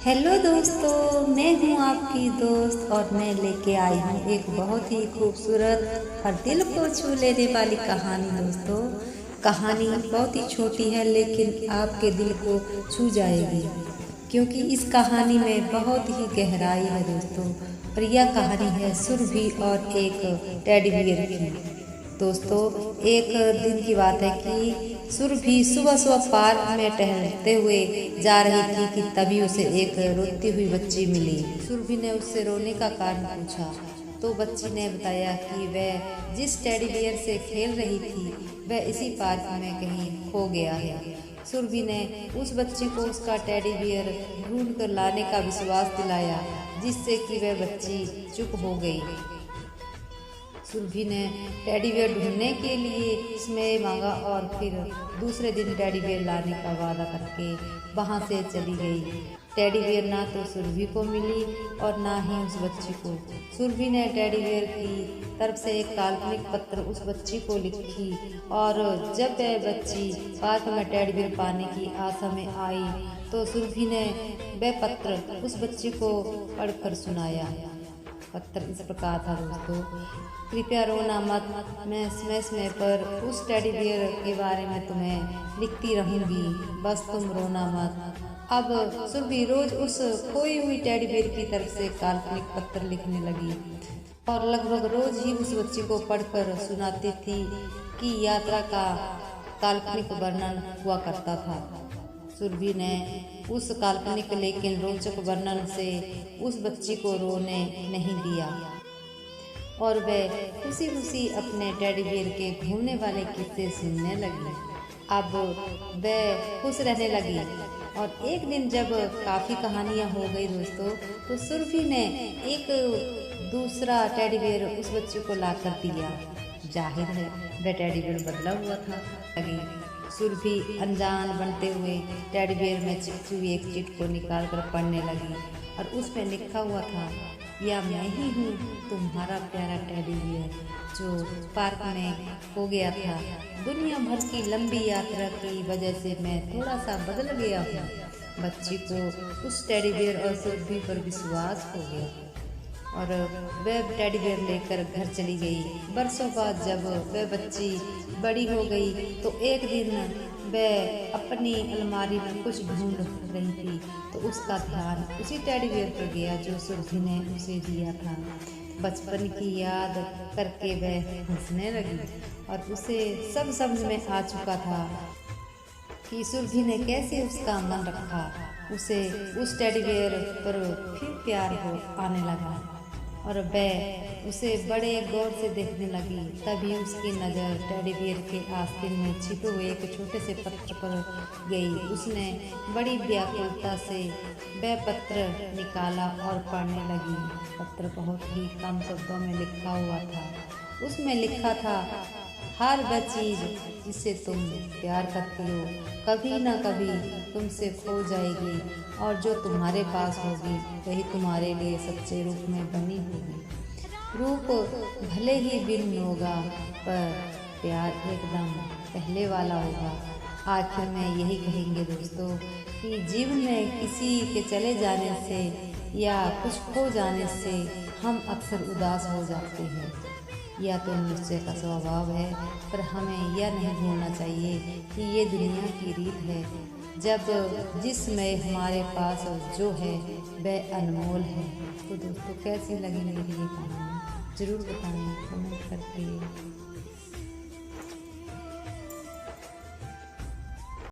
Hello दोस्तों, मैं हूँ आपकी दोस्त और मैं लेके आई हूँ एक बहुत ही खूबसूरत और दिल को छू लेने वाली कहानी। दोस्तों, कहानी बहुत ही छोटी है लेकिन आपके दिल को छू जाएगी क्योंकि इस कहानी में बहुत ही गहराई है दोस्तों। और यह कहानी है सुरभि और एक टेडी बियर की। दोस्तों, एक दिन की बात है कि सुरभि सुबह सुबह पार्क में टहलते हुए जा रही थी कि तभी उसे एक रोती हुई बच्ची मिली। सुरभि ने उससे रोने का कारण पूछा तो बच्ची ने बताया कि वह जिस टेडी बियर से खेल रही थी वह इसी पार्क में कहीं खो गया है। सुरभि ने उस बच्ची को उसका टेडी बियर ढूंढ कर लाने का विश्वास दिलाया, जिससे कि वह बच्ची चुप हो गई। सुरभि ने टेडी बियर ढूंढने के लिए समय मांगा और फिर दूसरे दिन टेडी बियर लाने का वादा करके वहां से चली गई। टेडी बियर ना तो सुरभि को मिली और ना ही उस बच्ची को। सुरभि ने टेडी बियर की तरफ से एक काल्पनिक पत्र उस बच्ची को लिखी और जब वह बच्ची पार्क में टेडी बियर पाने की आशा में आई तो सुरभि ने वह पत्र उस बच्ची को पढ़कर सुनाया। पत्र इस प्रकार था दोस्तों, कृपया रोना मत, मैं समय पर उस टेडी बियर के बारे में तुम्हें लिखती रहूंगी, बस तुम रोना मत। अब सुरभि रोज उस खोई हुई टेडी बियर की तरफ से काल्पनिक पत्र लिखने लगी और लगभग रोज ही उस बच्ची को पढ़कर सुनाती थी कि यात्रा का काल्पनिक वर्णन हुआ करता था। सुरभि ने उस काल्पनिक लेकिन रोचक वर्णन से उस बच्ची को रोने नहीं दिया और वह खुशी खुशी अपने टेडी बियर के घूमने वाले किस्से सुनने लगी। अब वह खुश रहने लगी और एक दिन जब काफ़ी कहानियाँ हो गई दोस्तों, तो सुरभि ने एक दूसरा टेडी बियर उस बच्ची को ला कर दिया। जाहिर है वह टेडी बियर बदला हुआ था। सुरभि अनजान बनते हुए टेडी बियर में चिपकी हुई एक चिट को निकाल कर पढ़ने लगी और उसमें लिखा हुआ था, या मैं ही हूँ तुम्हारा प्यारा टेडी बियर जो पार्क में खो गया था। दुनिया भर की लंबी यात्रा की वजह से मैं थोड़ा सा बदल गया हूँ। बच्ची को उस टेडी बियर और सुरभि पर विश्वास हो गया और वह टेडी बियर लेकर घर चली गई। बरसों बाद जब वह बच्ची बड़ी हो गई तो एक दिन वह अपनी अलमारी में कुछ ढूंढ रही थी तो उसका ध्यान उसी टेडी बियर पर गया जो सुरभि ने उसे दिया था। बचपन की याद करके वह हंसने लगी और उसे सब समझ में आ चुका था कि सुरभि ने कैसे उसका मन रखा। उसे उस टेडी बियर पर फिर प्यार हो आने लगा और वह उसे बड़े गौर से देखने लगी। तभी उसकी नज़र टेडी बियर के आस्तीन में छिपे हुए एक छोटे से पत्र पर गई। उसने बड़ी व्याकुलता से वह पत्र निकाला और पढ़ने लगी। पत्र बहुत ही कम शब्दों में लिखा हुआ था। उसमें लिखा था, हर वह चीज़ जिससे तुम प्यार करती हो कभी ना कभी तुमसे खो जाएगी और जो तुम्हारे पास होगी वही तुम्हारे लिए सच्चे रूप में बनी होगी। रूप भले ही भिन्न होगा पर प्यार एकदम पहले वाला होगा। आखिर में यही कहेंगे दोस्तों कि जीवन में किसी के चले जाने से या कुछ खो जाने से हम अक्सर उदास हो जाते हैं। यह तो निश्चय का स्वभाव है, पर हमें यह नहीं भूलना चाहिए कि ये दुनिया की रीत है। जब जिसमें हमारे पास जो है वह अनमोल है। तो दोस्तों, कैसी लगी मेरी ये कहानी ज़रूर बताएं कमेंट करके।